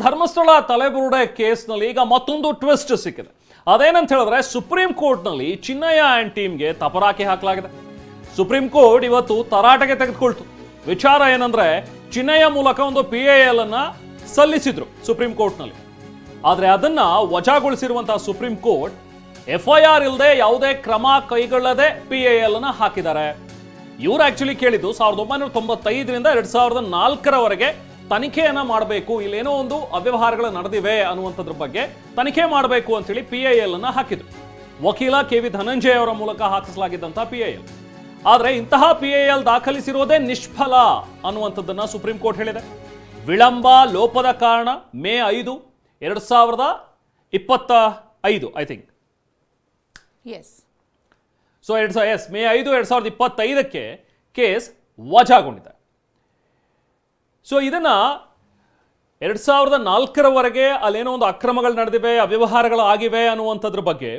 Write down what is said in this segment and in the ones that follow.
ಧರ್ಮಸ್ಥಳ ತಲೆಬುರುಡೆ ಕೇಸ್ನಲ್ಲಿ ಈಗ ಮತ್ತೊಂದು ಟ್ವಿಸ್ಟ್ ಸಿಕ್ಕಿದೆ. ಅದೇನಂತ ಹೇಳಿದ್ರೆ ಸುಪ್ರೀಂ ಕೋರ್ಟ್ನಲ್ಲಿ ಚಿನ್ನಯ್ಯ ಆ್ಯಂಡ್ ಟೀಮ್ಗೆ ತಪರಾಕಿ ಹಾಕಲಾಗಿದೆ. ಸುಪ್ರೀಂ ಕೋರ್ಟ್ ಇವತ್ತು ತರಾಟೆಗೆ ತೆಗೆದುಕೊಳ್ತು. ವಿಚಾರ ಏನಂದ್ರೆ ಚಿನ್ನಯ್ಯ ಮೂಲಕ ಒಂದು PIL ಅನ್ನ ಸಲ್ಲಿಸಿದ್ರು ಸುಪ್ರೀಂ ಕೋರ್ಟ್ನಲ್ಲಿ. ಆದರೆ ಅದನ್ನ ವಜಾಗೊಳಿಸಿರುವಂತಹ ಸುಪ್ರೀಂ ಕೋರ್ಟ್ FIR ಇಲ್ಲದೆ ಯಾವುದೇ ಕ್ರಮ ಕೈಗೊಳ್ಳದೆ PIL ಅನ್ನ ಹಾಕಿದ್ದಾರೆ. ಇವರು ಆಕ್ಚುಲಿ ಕೇಳಿದ್ದು 1995ರಿಂದ 2004ರವರೆಗೆ ತನಿಖೆಯನ್ನ ಮಾಡಬೇಕು, ಇಲ್ಲೇನೋ ಒಂದು ಅವ್ಯವಹಾರಗಳು ನಡೆದಿವೆ ಅನ್ನುವಂಥದ್ರ ಬಗ್ಗೆ ತನಿಖೆ ಮಾಡಬೇಕು ಅಂತೇಳಿ PIL ಅನ್ನ ಹಾಕಿದ್ರು. ವಕೀಲ KV ಧನಂಜಯ ಅವರ ಮೂಲಕ ಹಾಕಿಸಲಾಗಿದ್ದಂತಹ PIL. ಆದರೆ ಇಂತಹ PIL ದಾಖಲಿಸಿರೋದೇ ನಿಷ್ಫಲ ಅನ್ನುವಂಥದ್ದನ್ನ ಸುಪ್ರೀಂ ಕೋರ್ಟ್ ಹೇಳಿದೆ. ವಿಳಂಬ ಲೋಪದ ಕಾರಣ May 5, 2025 I think. So May 5, 2025ಕ್ಕೆ ಕೇಸ್ ವಜಾಗೊಂಡಿದೆ. ಸೊ ಇದನ್ನ 2004ರವರೆಗೆ ಅಲ್ಲೇನೋ ಒಂದು ಅಕ್ರಮಗಳು ನಡೆದಿವೆ, ಅವ್ಯವಹಾರಗಳು ಆಗಿವೆ ಅನ್ನುವಂಥದ್ರ ಬಗ್ಗೆ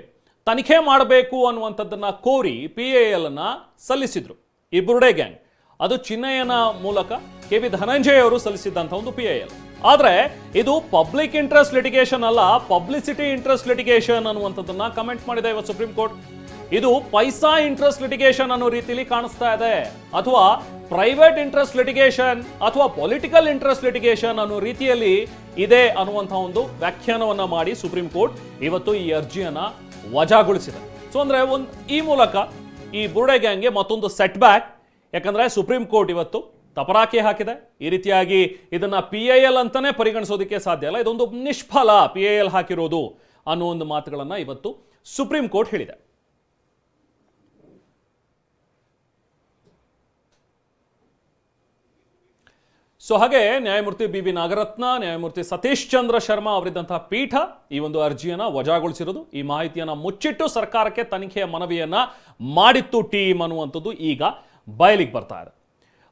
ತನಿಖೆ ಮಾಡಬೇಕು ಅನ್ನುವಂಥದ್ದನ್ನ ಕೋರಿ PIL ಅನ್ನ ಸಲ್ಲಿಸಿದ್ರು ಈ ಬುರುಡೆ ಗ್ಯಾಂಗ್. ಅದು ಚಿನ್ನಯ್ಯನ ಮೂಲಕ KV ಧನಂಜಯ ಅವರು ಸಲ್ಲಿಸಿದ್ದಂಥ ಒಂದು PIL. ಆದ್ರೆ ಇದು ಪಬ್ಲಿಕ್ ಇಂಟ್ರೆಸ್ಟ್ ಲಿಟಿಗೇಷನ್ ಅಲ್ಲ, ಪಬ್ಲಿಸಿಟಿ ಇಂಟ್ರೆಸ್ಟ್ ಲಿಟಿಗೇಷನ್ ಅನ್ನುವಂಥದ್ದನ್ನ ಕಮೆಂಟ್ ಮಾಡಿದೆ ಇವತ್ತು ಸುಪ್ರೀಂ ಕೋರ್ಟ್. ಇದು ಪೈಸಾ ಇಂಟ್ರೆಸ್ಟ್ ಲಿಟಿಗೇಷನ್ ಅನ್ನೋ ರೀತಿಯಲ್ಲಿ ಕಾಣಿಸ್ತಾ ಇದೆ, ಅಥವಾ ಪ್ರೈವೇಟ್ ಇಂಟ್ರೆಸ್ಟ್ ಲಿಟಿಗೇಷನ್ ಅಥವಾ ಪೊಲಿಟಿಕಲ್ ಇಂಟ್ರೆಸ್ಟ್ ಲಿಟಿಗೇಷನ್ ಅನ್ನೋ ರೀತಿಯಲ್ಲಿ ಇದೆ ಅನ್ನುವಂತಹ ಒಂದು ವ್ಯಾಖ್ಯಾನವನ್ನ ಮಾಡಿ ಸುಪ್ರೀಂ ಕೋರ್ಟ್ ಇವತ್ತು ಈ ಅರ್ಜಿಯನ್ನ ವಜಾಗೊಳಿಸಿದೆ. ಸೊ ಅಂದ್ರೆ ಈ ಮೂಲಕ ಈ ಬುರುಡೆ ಗ್ಯಾಂಗ್ಗೆ ಮತ್ತೊಂದು ಸೆಟ್ ಬ್ಯಾಕ್. ಯಾಕಂದ್ರೆ ಸುಪ್ರೀಂ ಕೋರ್ಟ್ ಇವತ್ತು ತಪರಾಕಿ ಹಾಕಿದೆ. ಈ ರೀತಿಯಾಗಿ ಇದನ್ನ PIL ಅಂತಾನೆ ಪರಿಗಣಿಸೋದಕ್ಕೆ ಸಾಧ್ಯ ಇಲ್ಲ, ಇದೊಂದು ನಿಷ್ಫಲ PIL ಹಾಕಿರೋದು ಅನ್ನೋ ಒಂದು ಮಾತುಗಳನ್ನ ಇವತ್ತು ಸುಪ್ರೀಂ ಕೋರ್ಟ್ ಹೇಳಿದೆ. ಸೊ ಹಾಗೆ ನ್ಯಾಯಮೂರ್ತಿ BV ನಾಗರತ್ನ, ನ್ಯಾಯಮೂರ್ತಿ ಸತೀಶ್ ಚಂದ್ರ ಶರ್ಮಾ ಅವರಿದ್ದಂತಹ ಪೀಠ ಈ ಒಂದು ಅರ್ಜಿಯನ್ನ ವಜಾಗೊಳಿಸಿರೋದು. ಈ ಮಾಹಿತಿಯನ್ನ ಮುಚ್ಚಿಟ್ಟು ಸರ್ಕಾರಕ್ಕೆ ತನಿಖೆಯ ಮನವಿಯನ್ನ ಮಾಡಿತ್ತು ಟೀಮ್ ಅನ್ನುವಂಥದ್ದು ಈಗ ಬಯಲಿಗೆ ಬರ್ತಾ ಇದೆ.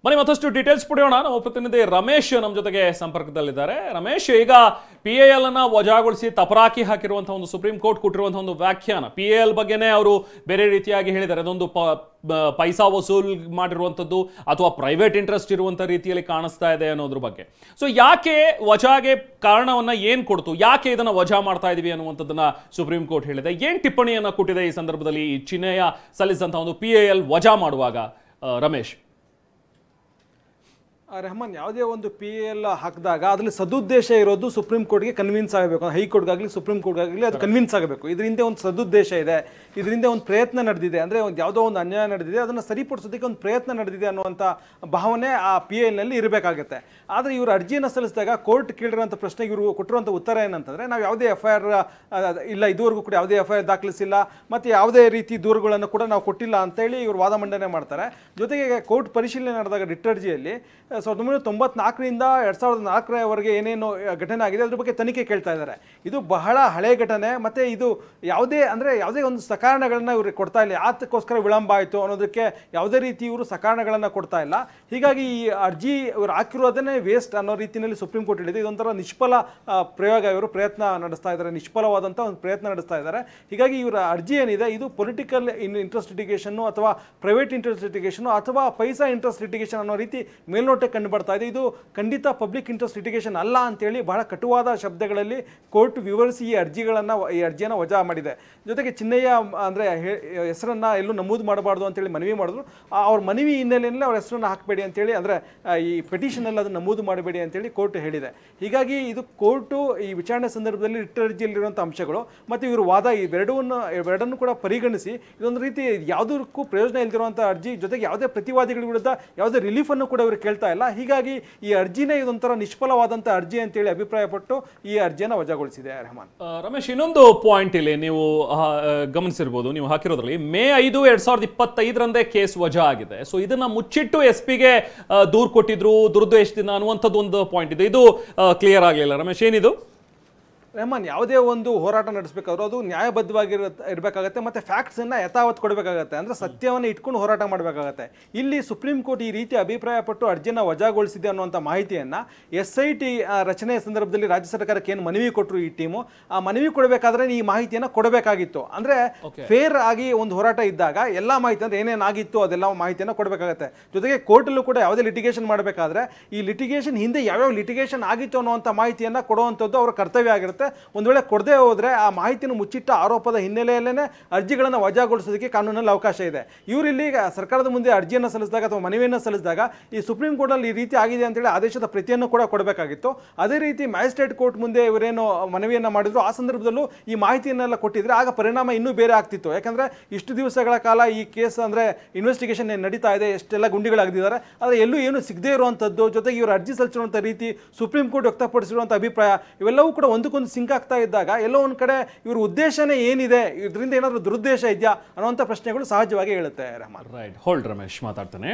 ಬನ್ನಿ ಮತ್ತಷ್ಟು ಡೀಟೇಲ್ಸ್ ಪಡೆಯೋಣ. ನಮ್ಮ ಪ್ರತಿನಿಧಿ ರಮೇಶ್ ನಮ್ಮ ಜೊತೆಗೆ ಸಂಪರ್ಕದಲ್ಲಿದ್ದಾರೆ. ರಮೇಶ್, ಈಗ PIL ಅನ್ನ ವಜಾಗೊಳಿಸಿ ತಪರಾಕಿ ಹಾಕಿರುವಂತಹ ಒಂದು ಸುಪ್ರೀಂ ಕೋರ್ಟ್ ಕೊಟ್ಟಿರುವಂತಹ ಒಂದು ವ್ಯಾಖ್ಯಾನ, PIL ಬಗ್ಗೆನೇ ಅವರು ಬೇರೆ ರೀತಿಯಾಗಿ ಹೇಳಿದ್ದಾರೆ. ಅದೊಂದು ಪೈಸಾ ವಸೂಲ್ ಮಾಡಿರುವಂಥದ್ದು ಅಥವಾ ಪ್ರೈವೇಟ್ ಇಂಟ್ರೆಸ್ಟ್ ಇರುವಂಥ ರೀತಿಯಲ್ಲಿ ಕಾಣಿಸ್ತಾ ಇದೆ ಅನ್ನೋದ್ರ ಬಗ್ಗೆ. ಸೊ ಯಾಕೆ ವಜಾಗೆ ಕಾರಣವನ್ನ ಏನ್ ಕೊಡ್ತು, ಯಾಕೆ ಇದನ್ನ ವಜಾ ಮಾಡ್ತಾ ಇದೀವಿ ಅನ್ನುವಂಥದ್ದನ್ನ ಸುಪ್ರೀಂ ಕೋರ್ಟ್ ಹೇಳಿದೆ. ಏನ್ ಟಿಪ್ಪಣಿಯನ್ನ ಕೊಟ್ಟಿದೆ ಈ ಸಂದರ್ಭದಲ್ಲಿ ಈ ಚಿನ್ನಯ್ಯ ಸಲ್ಲಿಸಿದಂತಹ ಒಂದು PIL ವಜಾ ಮಾಡುವಾಗ? ರಮೇಶ್, ರೆಹಮಾನ್, ಯಾವುದೇ ಒಂದು PIL ಹಾಕಿದಾಗ ಅದರಲ್ಲಿ ಸದುದ್ದೇಶ ಇರೋದು ಸುಪ್ರೀಂ ಕೋರ್ಟ್ಗೆ ಕನ್ವಿನ್ಸ್ ಆಗಬೇಕು. ಹೈಕೋರ್ಟ್ಗಾಗಲಿ ಸುಪ್ರೀಂ ಕೋರ್ಟ್ಗಾಗಲಿ ಅದು ಕನ್ವಿನ್ಸ್ ಆಗಬೇಕು. ಇದರಿಂದ ಒಂದು ಸದುದ್ದೇಶ ಇದೆ, ಇದರಿಂದ ಒಂದು ಪ್ರಯತ್ನ ನಡೆದಿದೆ, ಅಂದರೆ ಒಂದು ಯಾವುದೋ ಒಂದು ಅನ್ಯಾಯ ನಡೆದಿದೆ, ಅದನ್ನು ಸರಿಪಡಿಸೋದಕ್ಕೆ ಒಂದು ಪ್ರಯತ್ನ ನಡೆದಿದೆ ಅನ್ನುವಂಥ ಭಾವನೆ ಆ PILನಲ್ಲಿ ಇರಬೇಕಾಗುತ್ತೆ. ಆದರೆ ಇವರು ಅರ್ಜಿಯನ್ನು ಸಲ್ಲಿಸಿದಾಗ ಕೋರ್ಟ್ ಕೇಳಿರೋಂಥ ಪ್ರಶ್ನೆಗೆ ಇವರು ಕೊಟ್ಟಿರುವಂಥ ಉತ್ತರ ಏನಂತಂದರೆ, ನಾವು ಯಾವುದೇ FIR ಇಲ್ಲ, ಇದುವರೆಗೂ ಕೂಡ ಯಾವುದೇ FIR ದಾಖಲಿಸಿಲ್ಲ, ಮತ್ತು ಯಾವುದೇ ರೀತಿ ದೂರುಗಳನ್ನು ಕೂಡ ನಾವು ಕೊಟ್ಟಿಲ್ಲ ಅಂತೇಳಿ ಇವರು ವಾದ ಮಂಡನೆ ಮಾಡ್ತಾರೆ. ಜೊತೆಗೆ ಕೋರ್ಟ್ ಪರಿಶೀಲನೆ ನಡೆದಾಗ ರಿಟ್ ಅರ್ಜಿಯಲ್ಲಿ 1994ರಿಂದ 2004ರವರೆಗೆ ಏನೇನು ಘಟನೆ ಆಗಿದೆ ಅದ್ರ ಬಗ್ಗೆ ತನಿಖೆ ಕೇಳ್ತಾ ಇದ್ದಾರೆ. ಇದು ಬಹಳ ಹಳೆ ಘಟನೆ, ಮತ್ತು ಇದು ಯಾವುದೇ ಒಂದು ಸಕಾರಣಗಳನ್ನು ಇವರು ಕೊಡ್ತಾ ಇಲ್ಲ. ಅದಕ್ಕೋಸ್ಕರ ವಿಳಂಬ ಆಯಿತು ಅನ್ನೋದಕ್ಕೆ ಯಾವುದೇ ರೀತಿ ಇವರು ಸಕಾರಣಗಳನ್ನು ಕೊಡ್ತಾ ಇಲ್ಲ. ಹೀಗಾಗಿ ಈ ಅರ್ಜಿ ಇವರು ಹಾಕಿರೋದನ್ನೇ ವೇಸ್ಟ್ ಅನ್ನೋ ರೀತಿಯಲ್ಲಿ ಸುಪ್ರೀಂ ಕೋರ್ಟ್ ಹೇಳಿದೆ. ಇದೊಂಥರ ನಿಷ್ಫಲ ಪ್ರಯೋಗ, ಇವರು ಪ್ರಯತ್ನ ನಡೆಸ್ತಾ ಇದ್ದಾರೆ, ನಿಷ್ಫಲವಾದಂಥ ಒಂದು ಪ್ರಯತ್ನ ನಡೆಸ್ತಾ ಇದ್ದಾರೆ. ಹೀಗಾಗಿ ಇವರ ಅರ್ಜಿ ಏನಿದೆ ಇದು ಪೊಲಿಟಿಕಲ್ ಇಂಟ್ರೆಸ್ಟ್ ಲಿಟಿಗೇಷನ್ನು ಅಥವಾ ಪ್ರೈವೇಟ್ ಇಂಟ್ರೆಸ್ಟ್ ಲಿಟಿಗೇಷನ್ನು ಅಥವಾ ಪೈಸಾ ಇಂಟ್ರೆಸ್ಟ್ ಲಿಟಿಗೇಷನ್ ಅನ್ನೋ ರೀತಿ ಮೇಲ್ನೋಟಕ್ಕೆ ಕಂಡು ಬರ್ತಾ ಇದೆ. ಇದು ಖಂಡಿತ ಪಬ್ಲಿಕ್ ಇಂಟ್ರೆಸ್ಟ್ ಲಿಟಿಗೇಷನ್ ಅಲ್ಲ ಅಂತೇಳಿ ಬಹಳ ಕಟುವಾದ ಶಬ್ದಗಳಲ್ಲಿ ಕೋರ್ಟ್ ವಿವರಿಸಿ ಈ ಅರ್ಜಿಯನ್ನು ವಜಾ ಮಾಡಿದೆ. ಜೊತೆಗೆ ಚಿನ್ನಯ್ಯ ಅಂದರೆ ಹೆಸರನ್ನು ಎಲ್ಲೂ ನಮೂದು ಮಾಡಬಾರ್ದು ಅಂತೇಳಿ ಮನವಿ ಮಾಡಿದ್ರು. ಅವ್ರ ಮನವಿ ಹಿನ್ನೆಲೆಯಲ್ಲಿ ಅವ್ರ ಹೆಸರನ್ನು ಹಾಕಬೇಡಿ ಅಂತೇಳಿ, ಅಂದರೆ ಈ ಪೆಟಿಷನಲ್ಲಿ ಅದನ್ನು ನಮೂದು ಮಾಡಬೇಡಿ ಅಂತೇಳಿ ಕೋರ್ಟ್ ಹೇಳಿದೆ. ಹೀಗಾಗಿ ಇದು ಕೋರ್ಟು ಈ ವಿಚಾರಣೆ ಸಂದರ್ಭದಲ್ಲಿ ರಿಟ್ ಅರ್ಜಿಯಲ್ಲಿರುವಂಥ ಅಂಶಗಳು ಮತ್ತು ಇವರು ವಾದ ಇವೆರಡನ್ನು ಕೂಡ ಪರಿಗಣಿಸಿ ಇದೊಂದು ರೀತಿ ಯಾವುದಕ್ಕೂ ಪ್ರಯೋಜನ ಇಲ್ದಿರುವಂಥ ಅರ್ಜಿ, ಜೊತೆಗೆ ಯಾವುದೇ ಪ್ರತಿವಾದಿಗಳ ವಿರುದ್ಧ ಯಾವುದೇ ರಿಲೀಫನ್ನು ಕೂಡ ಇವರು ಕೇಳ್ತಾ ಇಲ್ಲ. ಹೀಗಾಗಿ ಈ ಅರ್ಜಿನೇ ಇದೊಂಥರ ನಿಷ್ಫಲವಾದಂಥ ಅರ್ಜಿ ಅಂತೇಳಿ ಅಭಿಪ್ರಾಯಪಟ್ಟು ಈ ಅರ್ಜಿಯನ್ನು ವಜಾಗೊಳಿಸಿದೆ. ರೆಹಮಾನ್, ರಮೇಶ್, ಇನ್ನೊಂದು ಪಾಯಿಂಟ್ ಇಲ್ಲಿ ನೀವು ಗಮನಿಸಿರ್ಬೋದು, ನೀವು ಹಾಕಿರೋದ್ರಲ್ಲಿ ಮೇ 5, 2025ರಂದೇ ಕೇಸ್ ವಜಾ ಆಗಿದೆ. ಸೊ ಇದನ್ನ ಮುಚ್ಚಿಟ್ಟು SP-ಗೆ ದೂರು ಕೊಟ್ಟಿದ್ರು ದುರುದ್ದೇಶದಿಂದ ಅನ್ನುವಂಥದ್ದು ಒಂದು ಪಾಯಿಂಟ್ ಇದೆ. ಇದು ಕ್ಲಿಯರ್ ಆಗಲಿಲ್ಲ. ರಮೇಶ್, ಏನಿದು? ರೆಹಮಾನ್, ಯಾವುದೇ ಒಂದು ಹೋರಾಟ ನಡೆಸಬೇಕಾದ್ರೂ ಅದು ಇರಬೇಕಾಗತ್ತೆ ಮತ್ತು ಫ್ಯಾಕ್ಟ್ಸನ್ನು ಯಥಾವತ್ ಕೊಡಬೇಕಾಗತ್ತೆ, ಅಂದರೆ ಸತ್ಯವನ್ನು ಇಟ್ಕೊಂಡು ಹೋರಾಟ ಮಾಡಬೇಕಾಗತ್ತೆ. ಇಲ್ಲಿ ಸುಪ್ರೀಂ ಕೋರ್ಟ್ ಈ ರೀತಿ ಅಭಿಪ್ರಾಯಪಟ್ಟು ಅರ್ಜಿಯನ್ನು ವಜಾಗೊಳಿಸಿದೆ ಅನ್ನುವಂಥ ಮಾಹಿತಿಯನ್ನು SIT ರಚನೆಯ ಸಂದರ್ಭದಲ್ಲಿ ರಾಜ್ಯ ಸರ್ಕಾರಕ್ಕೆ ಏನು ಮನವಿ ಕೊಟ್ಟರು ಈ ಟೀಮು, ಆ ಮನವಿ ಕೊಡಬೇಕಾದ್ರೆ ಈ ಮಾಹಿತಿಯನ್ನು ಕೊಡಬೇಕಾಗಿತ್ತು. ಅಂದರೆ ಫೇರ್ ಆಗಿ ಒಂದು ಹೋರಾಟ ಇದ್ದಾಗ ಎಲ್ಲ ಮಾಹಿತಿ ಅಂದರೆ ಏನೇನಾಗಿತ್ತು ಅದೆಲ್ಲ ಮಾಹಿತಿಯನ್ನು ಕೊಡಬೇಕಾಗತ್ತೆ. ಜೊತೆಗೆ ಕೋರ್ಟಲ್ಲೂ ಕೂಡ ಯಾವುದೇ ಲಿಟಿಗೇಷನ್ ಮಾಡಬೇಕಾದ್ರೆ ಈ ಲಿಟಿಗೇಷನ್ ಹಿಂದೆ ಯಾವ್ಯಾವ ಲಿಟಿಗೇಷನ್ ಆಗಿತ್ತು ಅನ್ನುವಂಥ ಮಾಹಿತಿಯನ್ನು ಕೊಡುವಂಥದ್ದು ಅವರ ಕರ್ತವ್ಯ ಆಗಿರುತ್ತೆ. ಒಂದು ವೇಳೆ ಕೊಡದೆ ಹೋದರೆ ಆ ಮಾಹಿತಿಯನ್ನು ಮುಚ್ಚಿಟ್ಟ ಆರೋಪದ ಹಿನ್ನೆಲೆಯಲ್ಲೇ ಅರ್ಜಿಗಳನ್ನು ವಜಾಗೊಳಿಸೋದಕ್ಕೆ ಕಾನೂನಲ್ಲಿ ಅವಕಾಶ ಇದೆ. ಇವರಿಲ್ಲಿ ಸರ್ಕಾರದ ಮುಂದೆ ಅರ್ಜಿಯನ್ನು ಸಲ್ಲಿಸಿದಾಗ ಅಥವಾ ಮನವಿಯನ್ನು ಸಲ್ಲಿಸಿದಾಗ ಈ ಸುಪ್ರೀಂ ಕೋರ್ಟಲ್ಲಿ ಈ ರೀತಿ ಆಗಿದೆ ಅಂತೇಳಿ ಆದೇಶದ ಪ್ರತಿಯನ್ನು ಕೂಡ ಕೊಡಬೇಕಾಗಿತ್ತು. ಅದೇ ರೀತಿ ಮ್ಯಾಜಿಸ್ಟ್ರೇಟ್ ಕೋರ್ಟ್ ಮುಂದೆ ಇವರೇನು ಮನವಿಯನ್ನು ಮಾಡಿದ್ರು ಆ ಸಂದರ್ಭದಲ್ಲೂ ಈ ಮಾಹಿತಿಯನ್ನೆಲ್ಲ ಕೊಟ್ಟಿದ್ರೆ ಆಗ ಪರಿಣಾಮ ಇನ್ನೂ ಬೇರೆ ಆಗ್ತಿತ್ತು. ಯಾಕಂದರೆ ಇಷ್ಟು ದಿವಸಗಳ ಕಾಲ ಈ ಕೇಸ್ ಅಂದರೆ ಇನ್ವೆಸ್ಟಿಗೇಷನ್ ನಡೀತಾ ಇದೆ, ಎಷ್ಟೆಲ್ಲ ಗುಂಡಿಗಳಾಗಿದ್ದಾರೆ, ಆದರೆ ಎಲ್ಲೂ ಏನು ಸಿಗದೇ ಇರುವಂಥದ್ದು, ಜೊತೆಗೆ ಇವರು ಅರ್ಜಿ ಸಲ್ಲಿಸಿರುವಂಥ ರೀತಿ, ಸುಪ್ರೀಂ ಕೋರ್ಟ್ ವ್ಯಕ್ತಪಡಿಸಿರುವಂಥ ಅಭಿಪ್ರಾಯ, ಇವೆಲ್ಲವೂ ಕೂಡ ಒಂದಕ್ಕೊಂದು ಸಿಂಕ್ ಆಗ್ತಾ ಇದ್ದಾಗ ಎಲ್ಲೋ ಒಂದು ಕಡೆ ಇವ್ರ ಉದ್ದೇಶನೇ ಏನಿದೆ, ಇದರಿಂದ ಏನಾದರೂ ದುರುದ್ದೇಶ ಇದೆಯಾ ಅನ್ನುವಂಥ ಪ್ರಶ್ನೆಗಳು ಸಹಜವಾಗಿ ಹೇಳುತ್ತೆ. ರೆಹಮಾನ್, ರೈಟ್, ಹೋಲ್ಡ್ ರಮೇಶ್ ಮಾತಾಡ್ತಾನೆ.